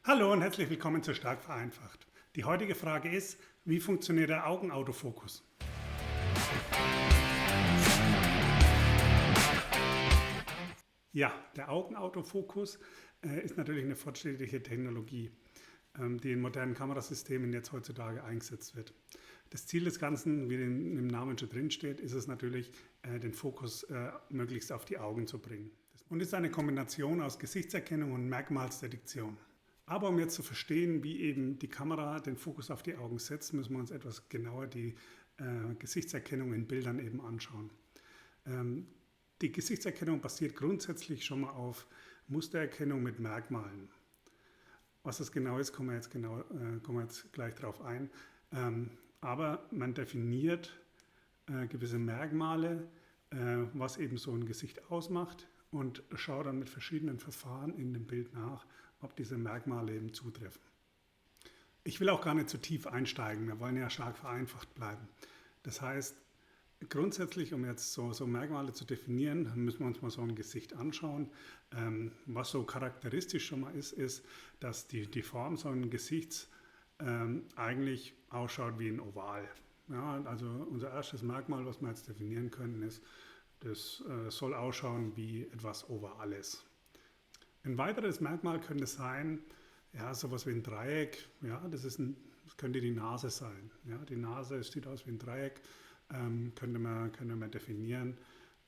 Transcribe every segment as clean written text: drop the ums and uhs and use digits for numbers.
Hallo und herzlich willkommen zu Stark vereinfacht. Die heutige Frage ist, wie funktioniert der Augenautofokus? Ja, der Augenautofokus ist natürlich eine fortschrittliche Technologie, die in modernen Kamerasystemen jetzt heutzutage eingesetzt wird. Das Ziel des Ganzen, wie im Namen schon drin steht, ist es natürlich, den Fokus möglichst auf die Augen zu bringen. Und ist eine Kombination aus Gesichtserkennung und Merkmalsdetektion. Aber um jetzt zu verstehen, wie eben die Kamera den Fokus auf die Augen setzt, müssen wir uns etwas genauer die Gesichtserkennung in Bildern eben anschauen. Die Gesichtserkennung basiert grundsätzlich schon mal auf Mustererkennung mit Merkmalen. Was das genau ist, kommen wir jetzt gleich drauf ein. Aber man definiert gewisse Merkmale, was eben so ein Gesicht ausmacht und schaut dann mit verschiedenen Verfahren in dem Bild nach, ob diese Merkmale eben zutreffen. Ich will auch gar nicht zu tief einsteigen, wir wollen ja stark vereinfacht bleiben. Das heißt, grundsätzlich, um jetzt so Merkmale zu definieren, müssen wir uns mal so ein Gesicht anschauen. Was so charakteristisch schon mal ist, dass die Form so ein Gesichts eigentlich ausschaut wie ein Oval. Ja, also unser erstes Merkmal, was wir jetzt definieren können, ist, das soll ausschauen wie etwas Ovales. Ein weiteres Merkmal könnte sein, ja, sowas wie ein Dreieck. Ja, das könnte die Nase sein. Ja, die Nase sieht aus wie ein Dreieck, könnte man definieren.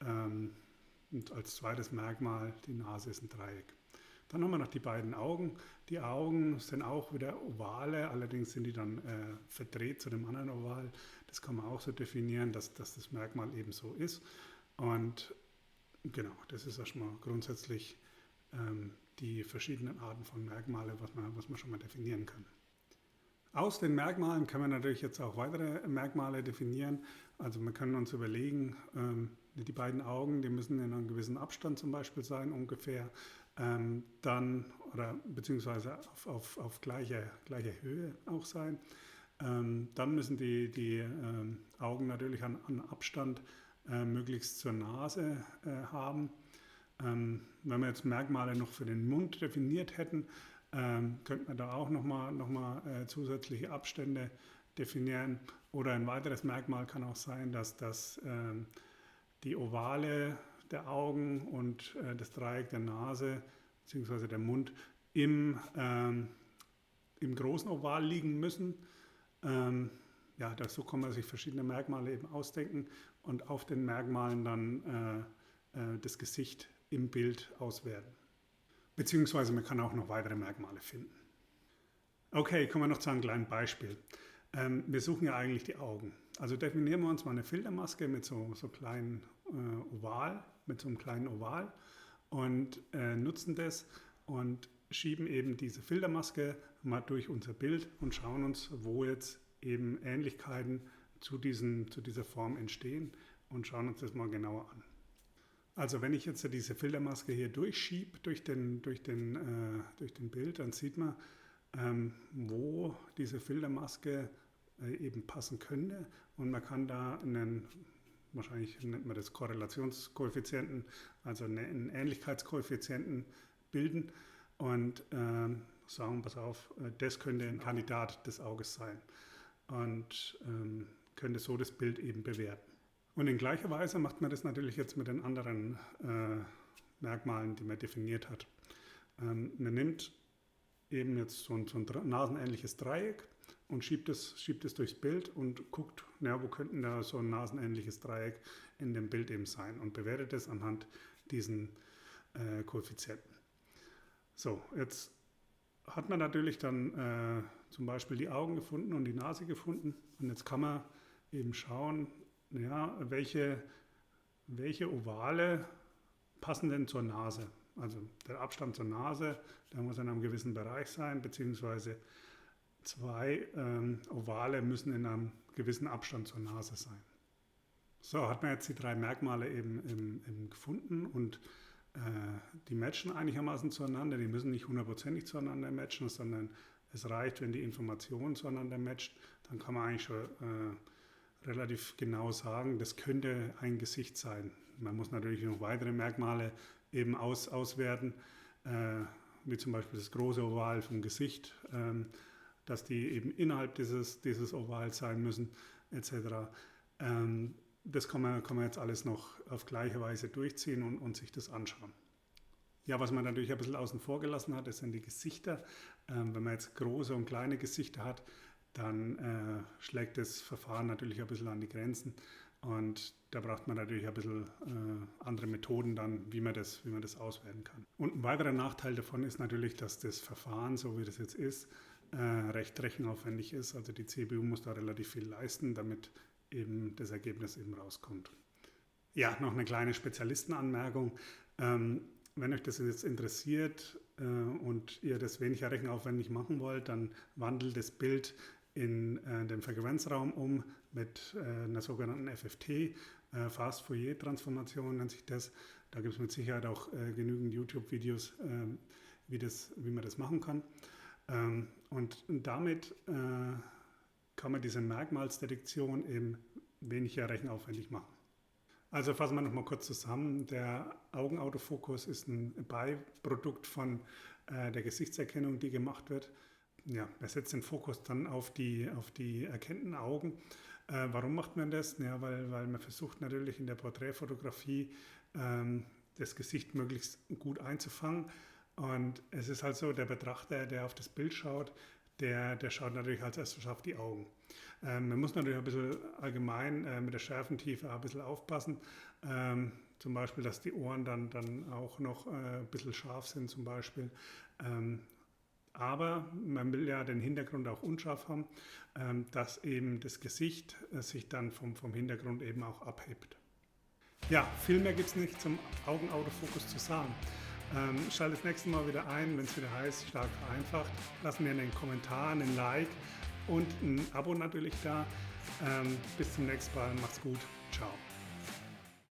Und als zweites Merkmal, die Nase ist ein Dreieck. Dann haben wir noch die beiden Augen. Die Augen sind auch wieder Ovale, allerdings sind die dann verdreht zu dem anderen Oval. Das kann man auch so definieren, dass das Merkmal eben so ist. Und genau, das ist erstmal grundsätzlich die verschiedenen Arten von Merkmale, was man schon mal definieren kann. Aus den Merkmalen kann man natürlich jetzt auch weitere Merkmale definieren. Also wir können uns überlegen, die beiden Augen, die müssen in einem gewissen Abstand zum Beispiel sein, ungefähr, beziehungsweise auf gleicher Höhe auch sein. Dann müssen die Augen natürlich an Abstand möglichst zur Nase haben. Wenn wir jetzt Merkmale noch für den Mund definiert hätten, könnte man da auch nochmal zusätzliche Abstände definieren. Oder ein weiteres Merkmal kann auch sein, dass die Ovale der Augen und das Dreieck der Nase bzw. der Mund im großen Oval liegen müssen. Ja, so kann man sich verschiedene Merkmale eben ausdenken und auf den Merkmalen dann das Gesicht im Bild auswerten. Beziehungsweise man kann auch noch weitere Merkmale finden. Okay, kommen wir noch zu einem kleinen Beispiel. Wir suchen ja eigentlich die Augen. Also definieren wir uns mal eine Filtermaske mit so einem kleinen Oval und nutzen das und schieben eben diese Filtermaske mal durch unser Bild und schauen uns, wo jetzt eben Ähnlichkeiten zu dieser Form entstehen und schauen uns das mal genauer an. Also wenn ich jetzt diese Filtermaske hier durchschiebe durch den Bild, dann sieht man, wo diese Filtermaske eben passen könnte. Und man kann da wahrscheinlich nennt man das Korrelationskoeffizienten, also einen Ähnlichkeitskoeffizienten bilden und sagen, pass auf, das könnte ein Kandidat des Auges sein und könnte so das Bild eben bewerten. Und in gleicher Weise macht man das natürlich jetzt mit den anderen Merkmalen, die man definiert hat. Man nimmt eben jetzt so ein nasenähnliches Dreieck und schiebt es durchs Bild und guckt, wo könnten da so ein nasenähnliches Dreieck in dem Bild eben sein und bewertet es anhand diesen Koeffizienten. So, jetzt hat man natürlich dann zum Beispiel die Augen gefunden und die Nase gefunden und jetzt kann man eben schauen, welche Ovale passen denn zur Nase? Also der Abstand zur Nase, der muss in einem gewissen Bereich sein, beziehungsweise zwei Ovale müssen in einem gewissen Abstand zur Nase sein. So, hat man jetzt die drei Merkmale eben gefunden und die matchen einigermaßen zueinander. Die müssen nicht hundertprozentig zueinander matchen, sondern es reicht, wenn die Information zueinander matcht. Dann kann man eigentlich schon relativ genau sagen, das könnte ein Gesicht sein. Man muss natürlich noch weitere Merkmale eben auswerten, wie zum Beispiel das große Oval vom Gesicht, dass die eben innerhalb dieses Ovals sein müssen, etc. Das kann man jetzt alles noch auf gleiche Weise durchziehen und sich das anschauen. Ja, was man natürlich ein bisschen außen vor gelassen hat, das sind die Gesichter. Wenn man jetzt große und kleine Gesichter hat, dann schlägt das Verfahren natürlich ein bisschen an die Grenzen. Und da braucht man natürlich ein bisschen andere Methoden dann, wie man das auswerten kann. Und ein weiterer Nachteil davon ist natürlich, dass das Verfahren, so wie das jetzt ist, recht rechenaufwendig ist. Also die CPU muss da relativ viel leisten, damit eben das Ergebnis eben rauskommt. Ja, noch eine kleine Spezialistenanmerkung. Wenn euch das jetzt interessiert und ihr das weniger rechenaufwendig machen wollt, dann wandelt das Bild in den Frequenzraum um mit einer sogenannten FFT, Fast Fourier Transformation nennt sich das. Da gibt es mit Sicherheit auch genügend YouTube-Videos, wie man das machen kann. Und damit kann man diese Merkmalsdetektion eben weniger rechenaufwendig machen. Also fassen wir nochmal kurz zusammen. Der Augenautofokus ist ein Beiprodukt von der Gesichtserkennung, die gemacht wird. Ja, er setzt den Fokus dann auf die erkennenden Augen. Warum macht man das? Ja, weil man versucht natürlich in der Porträtfotografie das Gesicht möglichst gut einzufangen. Und es ist halt so, der Betrachter, der auf das Bild schaut, der schaut natürlich als erstes auf die Augen. Man muss natürlich ein bisschen allgemein mit der Schärfentiefe ein bisschen aufpassen. Zum Beispiel, dass die Ohren dann auch noch ein bisschen scharf sind zum Beispiel. Aber man will ja den Hintergrund auch unscharf haben, dass eben das Gesicht sich dann vom Hintergrund eben auch abhebt. Ja, viel mehr gibt es nicht zum Augenautofokus zu sagen. Schalt das nächste Mal wieder ein, wenn es wieder heißt, stark vereinfacht. Lass mir einen Kommentar, einen Like und ein Abo natürlich da. Bis zum nächsten Mal. Macht's gut. Ciao.